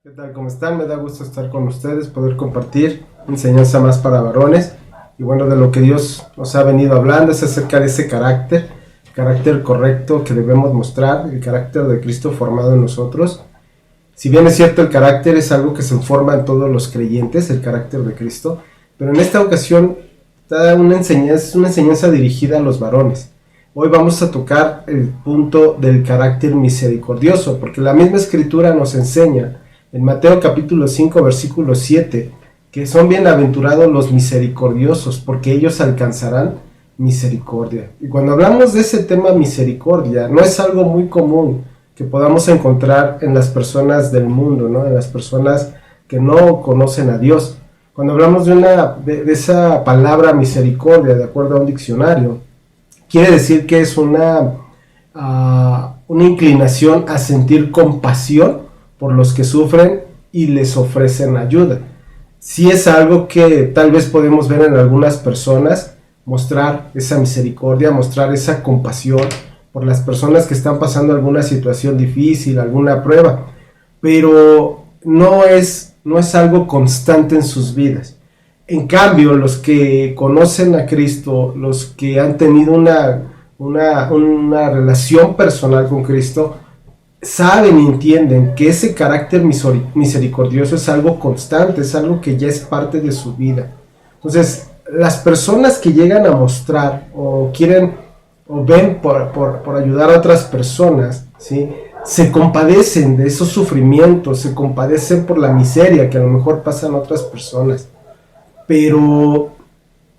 ¿Qué tal? ¿Cómo están? Me da gusto estar con ustedes, poder compartir enseñanza más para varones. Y bueno, de lo que Dios nos ha venido hablando es acerca de ese carácter correcto que debemos mostrar, el carácter de Cristo formado en nosotros. Si bien es cierto, el carácter es algo que se forma en todos los creyentes, el carácter de Cristo, pero en esta ocasión es una enseñanza dirigida a los varones. Hoy vamos a tocar el punto del carácter misericordioso, porque la misma Escritura nos enseña en Mateo capítulo 5, versículo 7, que son bienaventurados los misericordiosos, porque ellos alcanzarán misericordia. Y cuando hablamos de ese tema misericordia, no es algo muy común que podamos encontrar en las personas del mundo, ¿no? En las personas que no conocen a Dios. Cuando hablamos de esa palabra misericordia, de acuerdo a un diccionario, quiere decir que es una inclinación a sentir compasión por los que sufren y les ofrecen ayuda. Sí es algo que tal vez podemos ver en algunas personas, mostrar esa misericordia, mostrar esa compasión por las personas que están pasando alguna situación difícil, alguna prueba, pero no es algo constante en sus vidas. En cambio, los que conocen a Cristo, los que han tenido una relación personal con Cristo, saben y entienden que ese carácter misericordioso es algo constante, es algo que ya es parte de su vida. Entonces, las personas que llegan a mostrar o quieren o ven por ayudar a otras personas, ¿sí?, se compadecen de esos sufrimientos, se compadecen por la miseria que a lo mejor pasan otras personas, pero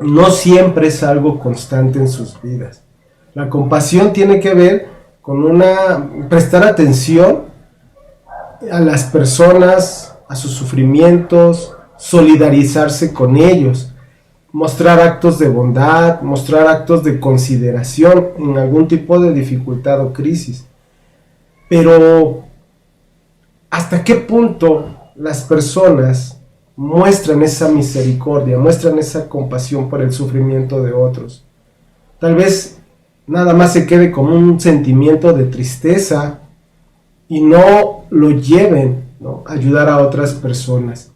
no siempre es algo constante en sus vidas. La compasión tiene que ver con prestar atención a las personas, a sus sufrimientos, solidarizarse con ellos, mostrar actos de bondad, mostrar actos de consideración en algún tipo de dificultad o crisis. Pero, ¿hasta qué punto las personas muestran esa misericordia, muestran esa compasión por el sufrimiento de otros? Tal vez nada más se quede como un sentimiento de tristeza y no lo lleven, ¿no?, a ayudar a otras personas.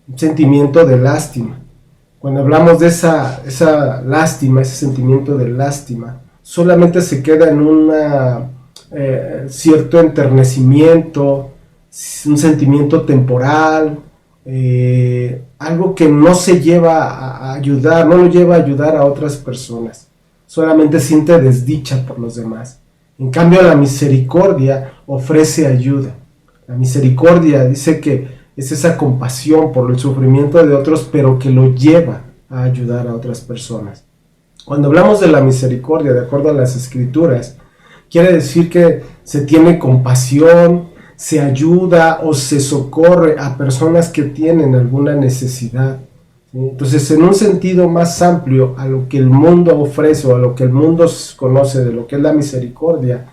Un sentimiento de lástima. Cuando hablamos de esa lástima, ese sentimiento de lástima, solamente se queda en un cierto enternecimiento, un sentimiento temporal, algo que no se lleva a ayudar, no lo lleva a ayudar a otras personas. Solamente siente desdicha por los demás. En cambio, la misericordia ofrece ayuda. La misericordia dice que es esa compasión por el sufrimiento de otros, pero que lo lleva a ayudar a otras personas. Cuando hablamos de la misericordia, de acuerdo a las Escrituras, quiere decir que se tiene compasión, se ayuda o se socorre a personas que tienen alguna necesidad. Entonces, en un sentido más amplio a lo que el mundo ofrece o a lo que el mundo conoce de lo que es la misericordia,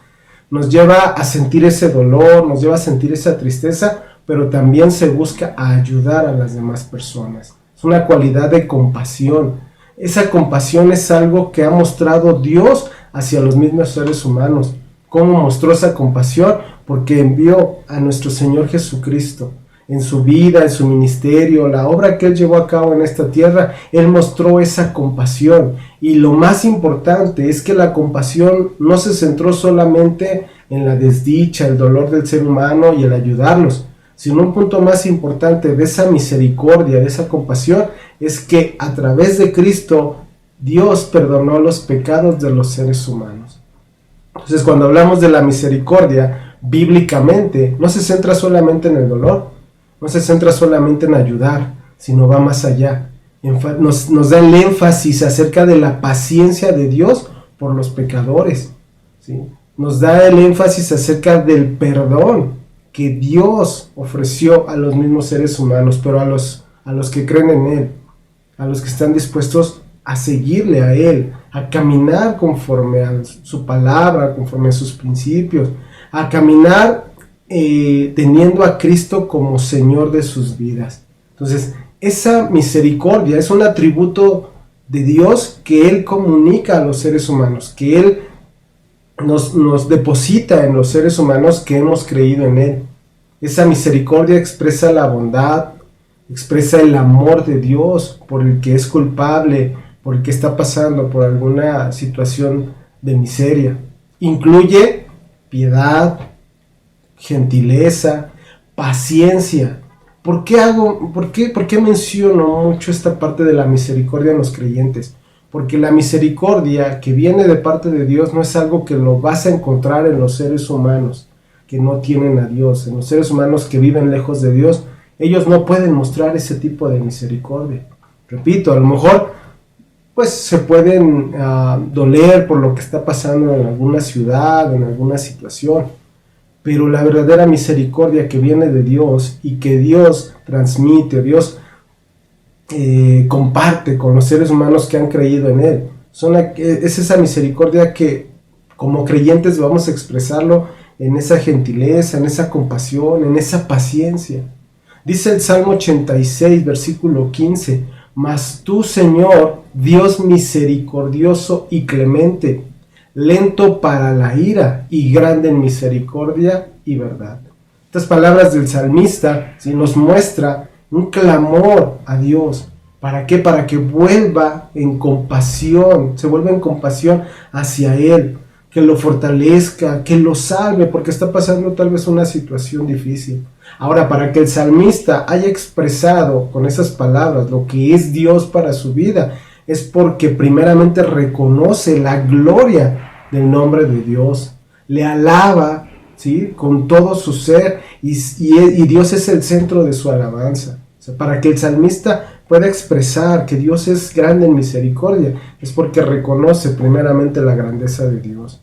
nos lleva a sentir ese dolor, nos lleva a sentir esa tristeza, pero también se busca ayudar a las demás personas. Es una cualidad de compasión. Esa compasión es algo que ha mostrado Dios hacia los mismos seres humanos. ¿Cómo mostró esa compasión? Porque envió a nuestro Señor Jesucristo. En su vida, en su ministerio, la obra que Él llevó a cabo en esta tierra, Él mostró esa compasión. Y lo más importante es que la compasión no se centró solamente en la desdicha, el dolor del ser humano y el ayudarlos, sino un punto más importante de esa misericordia, de esa compasión, es que a través de Cristo, Dios perdonó los pecados de los seres humanos. Entonces, cuando hablamos de la misericordia, bíblicamente, no se centra solamente en el dolor, no se centra solamente en ayudar, sino va más allá. Nos da el énfasis acerca de la paciencia de Dios por los pecadores, ¿sí? Nos da el énfasis acerca del perdón que Dios ofreció a los mismos seres humanos, pero a los que creen en Él, a los que están dispuestos a seguirle a Él, a caminar conforme a su palabra, conforme a sus principios, a caminar teniendo a Cristo como Señor de sus vidas. Entonces, esa misericordia es un atributo de Dios que Él comunica a los seres humanos, que Él nos deposita en los seres humanos que hemos creído en Él. Esa misericordia expresa la bondad, expresa el amor de Dios por el que es culpable, por el que está pasando por alguna situación de miseria. Incluye piedad, gentileza, paciencia. ¿Por qué menciono mucho esta parte de la misericordia en los creyentes? Porque la misericordia que viene de parte de Dios no es algo que lo vas a encontrar en los seres humanos que no tienen a Dios, en los seres humanos que viven lejos de Dios. Ellos no pueden mostrar ese tipo de misericordia. Repito, a lo mejor pues se pueden doler por lo que está pasando en alguna ciudad, en alguna situación, pero la verdadera misericordia que viene de Dios y que Dios transmite, Dios comparte con los seres humanos que han creído en Él, es esa misericordia que como creyentes vamos a expresarlo en esa gentileza, en esa compasión, en esa paciencia. Dice el Salmo 86, versículo 15, mas tú, Señor, Dios misericordioso y clemente, lento para la ira y grande en misericordia y verdad. Estas palabras del salmista nos muestra un clamor a Dios. ¿Para qué? Para que vuelva en compasión, se vuelva en compasión hacia Él, que lo fortalezca, que lo salve, porque está pasando tal vez una situación difícil. Ahora, para que el salmista haya expresado con esas palabras lo que es Dios para su vida, es porque primeramente reconoce la gloria del nombre de Dios, le alaba, ¿sí?, con todo su ser, y Dios es el centro de su alabanza. O sea, para que el salmista pueda expresar que Dios es grande en misericordia, es porque reconoce primeramente la grandeza de Dios,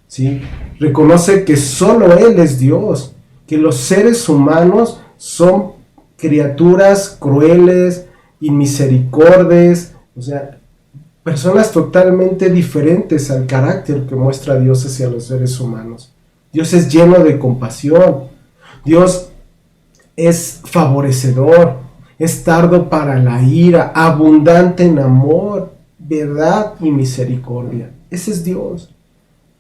¿sí? Reconoce que solo Él es Dios, que los seres humanos son criaturas crueles, inmisericordes, o sea, personas totalmente diferentes al carácter que muestra Dios hacia los seres humanos. Dios es lleno de compasión, Dios es favorecedor, es tardo para la ira, abundante en amor, verdad y misericordia. Ese es Dios.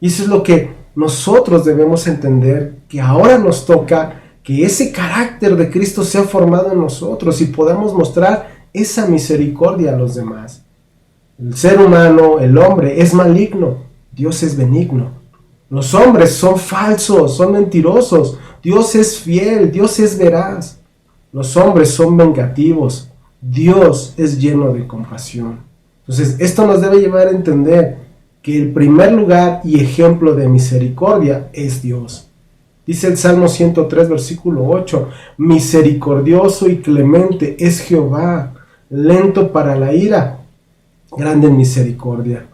Y eso es lo que nosotros debemos entender, que ahora nos toca que ese carácter de Cristo sea formado en nosotros y podamos mostrar esa misericordia a los demás. El ser humano, el hombre, es maligno, Dios es benigno. Los hombres son falsos, son mentirosos, Dios es fiel, Dios es veraz. Los hombres son vengativos, Dios es lleno de compasión. Entonces, esto nos debe llevar a entender que el primer lugar y ejemplo de misericordia es Dios. Dice el Salmo 103, versículo 8, misericordioso y clemente es Jehová, lento para la ira, grande en misericordia.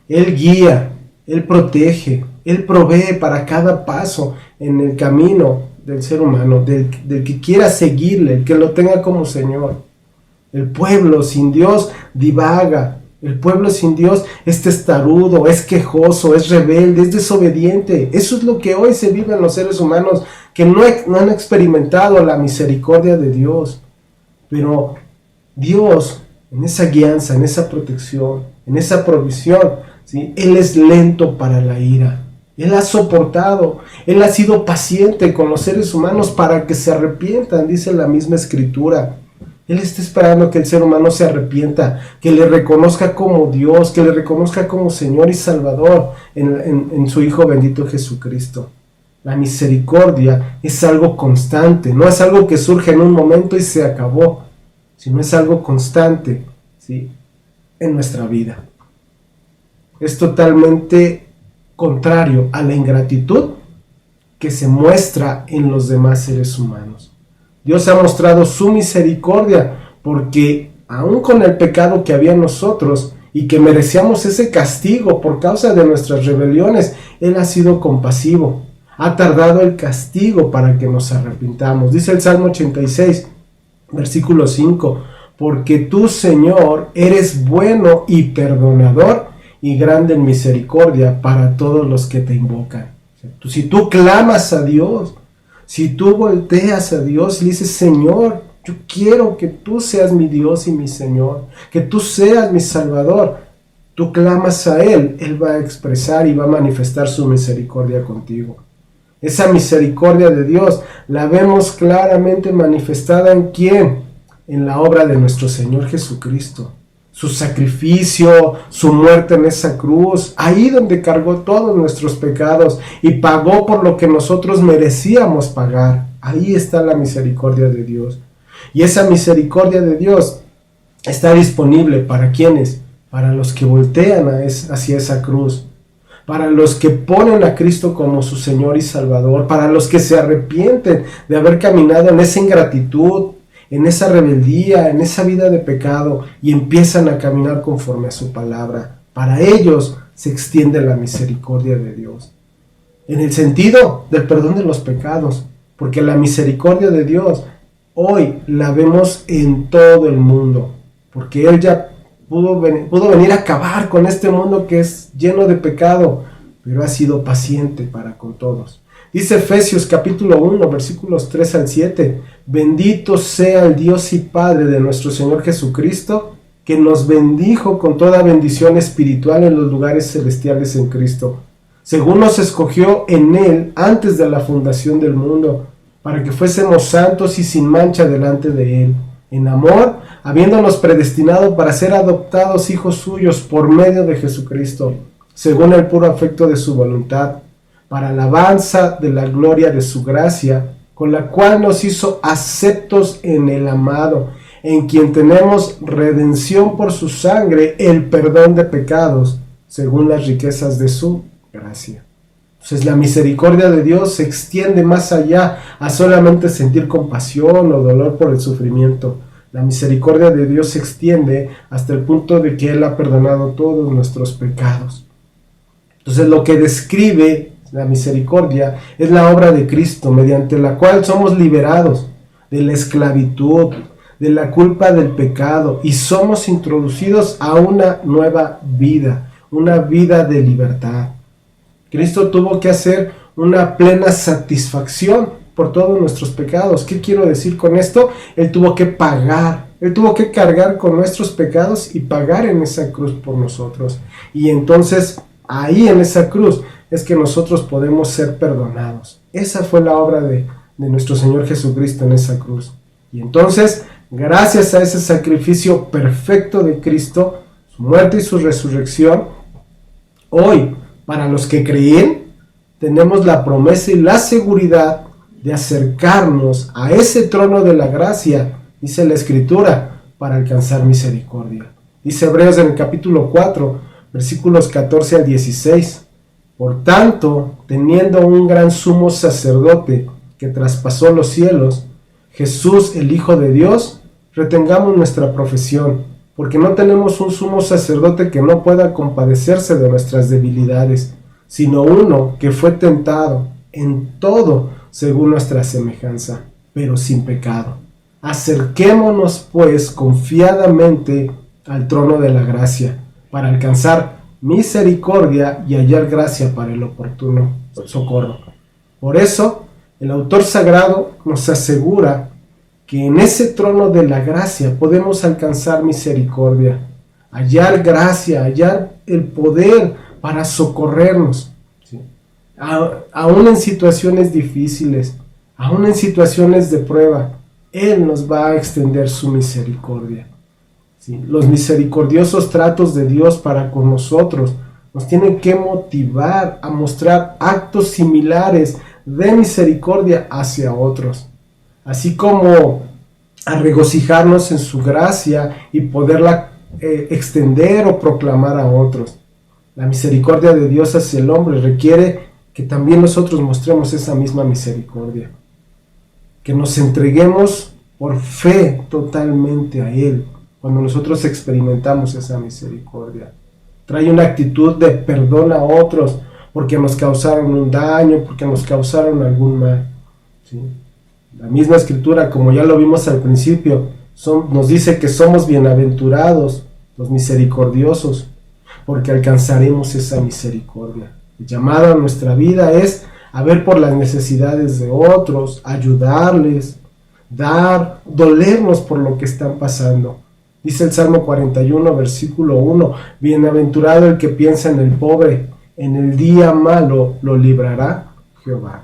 Él guía, Él protege, Él provee para cada paso en el camino del ser humano, del que quiera seguirle, el que lo tenga como Señor. El pueblo sin Dios divaga, el pueblo sin Dios es testarudo, es quejoso, es rebelde, es desobediente. Eso es lo que hoy se vive en los seres humanos, que no han experimentado la misericordia de Dios. Pero Dios, en esa guianza, en esa protección, en esa provisión, ¿sí?, Él es lento para la ira. Él ha soportado, Él ha sido paciente con los seres humanos para que se arrepientan, dice la misma Escritura. Él está esperando que el ser humano se arrepienta, que le reconozca como Dios, que le reconozca como Señor y Salvador en su Hijo bendito Jesucristo. La misericordia es algo constante, no es algo que surge en un momento y se acabó, sino es algo constante, ¿sí?, en nuestra vida. Es totalmente contrario a la ingratitud que se muestra en los demás seres humanos. Dios ha mostrado su misericordia porque aun con el pecado que había en nosotros y que merecíamos ese castigo por causa de nuestras rebeliones, Él ha sido compasivo, ha tardado el castigo para que nos arrepintamos. Dice el Salmo 86, versículo 5, porque tú, Señor, eres bueno y perdonador y grande en misericordia para todos los que te invocan. Si tú clamas a Dios, si tú volteas a Dios y le dices, Señor, yo quiero que tú seas mi Dios y mi Señor, que tú seas mi Salvador, tú clamas a Él, Él va a expresar y va a manifestar su misericordia contigo. Esa misericordia de Dios la vemos claramente manifestada ¿en quién? En la obra de nuestro Señor Jesucristo. Su sacrificio, su muerte en esa cruz, ahí donde cargó todos nuestros pecados y pagó por lo que nosotros merecíamos pagar. Ahí está la misericordia de Dios. Y esa misericordia de Dios está disponible ¿para quiénes? Para los que voltean hacia esa cruz, para los que ponen a Cristo como su Señor y Salvador, para los que se arrepienten de haber caminado en esa ingratitud, en esa rebeldía, en esa vida de pecado y empiezan a caminar conforme a su palabra. Para ellos se extiende la misericordia de Dios. En el sentido del perdón de los pecados, porque la misericordia de Dios hoy la vemos en todo el mundo, porque Él ya pudo venir a acabar con este mundo que es lleno de pecado, pero ha sido paciente para con todos. Dice Efesios capítulo 1, versículos 3 al 7, bendito sea el Dios y Padre de nuestro Señor Jesucristo, que nos bendijo con toda bendición espiritual en los lugares celestiales en Cristo, según nos escogió en Él antes de la fundación del mundo, para que fuésemos santos y sin mancha delante de Él, en amor, habiéndonos predestinado para ser adoptados hijos suyos por medio de Jesucristo, según el puro afecto de su voluntad, para alabanza de la gloria de su gracia, con la cual nos hizo aceptos en el amado, en quien tenemos redención por su sangre, el perdón de pecados, según las riquezas de su gracia. Entonces la misericordia de Dios se extiende más allá a solamente sentir compasión o dolor por el sufrimiento. La misericordia de Dios se extiende hasta el punto de que Él ha perdonado todos nuestros pecados. Entonces lo que describe la misericordia es la obra de Cristo, mediante la cual somos liberados de la esclavitud, de la culpa del pecado, y somos introducidos a una nueva vida, una vida de libertad. Cristo tuvo que hacer una plena satisfacción por todos nuestros pecados. ¿Qué quiero decir con esto? Él tuvo que pagar, Él tuvo que cargar con nuestros pecados y pagar en esa cruz por nosotros. Y entonces, ahí en esa cruz, es que nosotros podemos ser perdonados. Esa fue la obra de nuestro Señor Jesucristo en esa cruz. Y entonces, gracias a ese sacrificio perfecto de Cristo, su muerte y su resurrección, hoy, para los que creen, tenemos la promesa y la seguridad de acercarnos a ese trono de la gracia, dice la Escritura, para alcanzar misericordia. Dice Hebreos en el capítulo 4, versículos 14 al 16. Por tanto, teniendo un gran sumo sacerdote que traspasó los cielos, Jesús, el Hijo de Dios, retengamos nuestra profesión, porque no tenemos un sumo sacerdote que no pueda compadecerse de nuestras debilidades, sino uno que fue tentado en todo según nuestra semejanza, pero sin pecado. Acerquémonos, pues, confiadamente al trono de la gracia, para alcanzar misericordia y hallar gracia para el oportuno socorro. Por eso, el autor sagrado nos asegura que en ese trono de la gracia podemos alcanzar misericordia, hallar gracia, hallar el poder para socorrernos, ¿sí? Aún en situaciones difíciles, aún en situaciones de prueba, Él nos va a extender su misericordia. ¿Sí? Los misericordiosos tratos de Dios para con nosotros nos tienen que motivar a mostrar actos similares de misericordia hacia otros, así como a regocijarnos en su gracia y poderla extender o proclamar a otros. La misericordia de Dios hacia el hombre requiere que también nosotros mostremos esa misma misericordia, que nos entreguemos por fe totalmente a Él. Cuando nosotros experimentamos esa misericordia, trae una actitud de perdón a otros porque nos causaron un daño, porque nos causaron algún mal, ¿sí? La misma Escritura, como ya lo vimos al principio, nos dice que somos bienaventurados, los misericordiosos, porque alcanzaremos esa misericordia. El llamado a nuestra vida es a ver por las necesidades de otros, ayudarles, dolernos por lo que están pasando. Dice el Salmo 41, versículo 1, bienaventurado el que piensa en el pobre, en el día malo lo librará Jehová.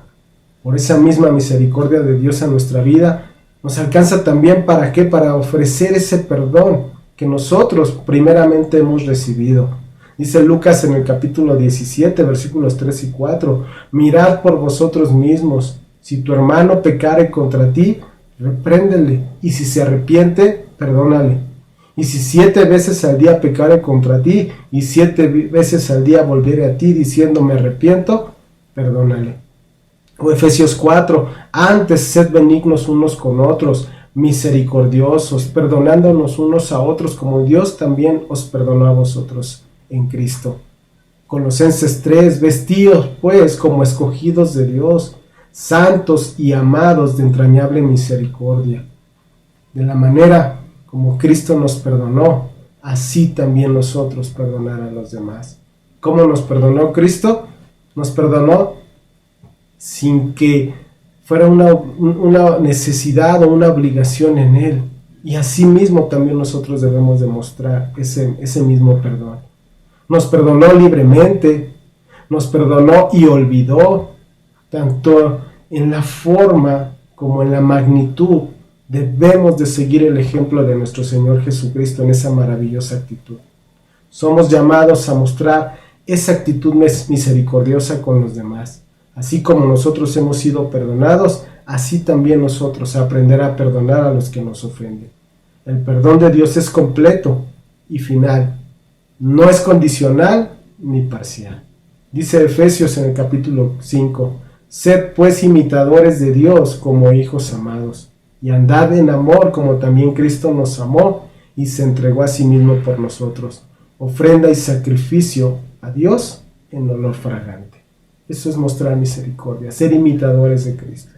Por esa misma misericordia de Dios a nuestra vida, nos alcanza también ¿para qué? Para ofrecer ese perdón que nosotros primeramente hemos recibido. Dice Lucas en el capítulo 17, versículos 3 y 4, mirad por vosotros mismos, si tu hermano pecare contra ti, repréndele, y si se arrepiente, perdónale. Y si 7 veces al día pecare contra ti, y 7 veces al día volviere a ti diciendo me arrepiento, perdónale. O Efesios 4, antes sed benignos unos con otros, misericordiosos, perdonándonos unos a otros como Dios también os perdonó a vosotros en Cristo. Colosenses 3, vestidos pues como escogidos de Dios, santos y amados de entrañable misericordia. De la manera como Cristo nos perdonó, así también nosotros perdonar a los demás. ¿Cómo nos perdonó Cristo? Nos perdonó sin que fuera una necesidad o una obligación en Él. Y así mismo también nosotros debemos demostrar ese mismo perdón. Nos perdonó libremente, nos perdonó y olvidó, tanto en la forma como en la magnitud. Debemos de seguir el ejemplo de nuestro Señor Jesucristo en esa maravillosa actitud. Somos llamados a mostrar esa actitud misericordiosa con los demás. Así como nosotros hemos sido perdonados, así también nosotros aprender a perdonar a los que nos ofenden. El perdón de Dios es completo y final. No es condicional ni parcial. Dice Efesios en el capítulo 5, sed pues imitadores de Dios como hijos amados, y andad en amor como también Cristo nos amó y se entregó a sí mismo por nosotros, ofrenda y sacrificio a Dios en olor fragante. Eso es mostrar misericordia, ser imitadores de Cristo.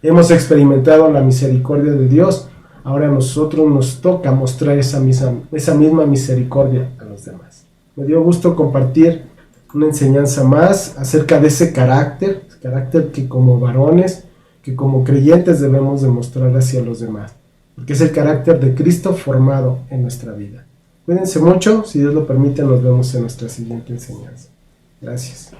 Hemos experimentado la misericordia de Dios, ahora a nosotros nos toca mostrar esa misma misericordia a los demás. Me dio gusto compartir una enseñanza más acerca de ese carácter que como varones, que como creyentes debemos demostrar hacia los demás, porque es el carácter de Cristo formado en nuestra vida. Cuídense mucho, si Dios lo permite nos vemos en nuestra siguiente enseñanza. Gracias.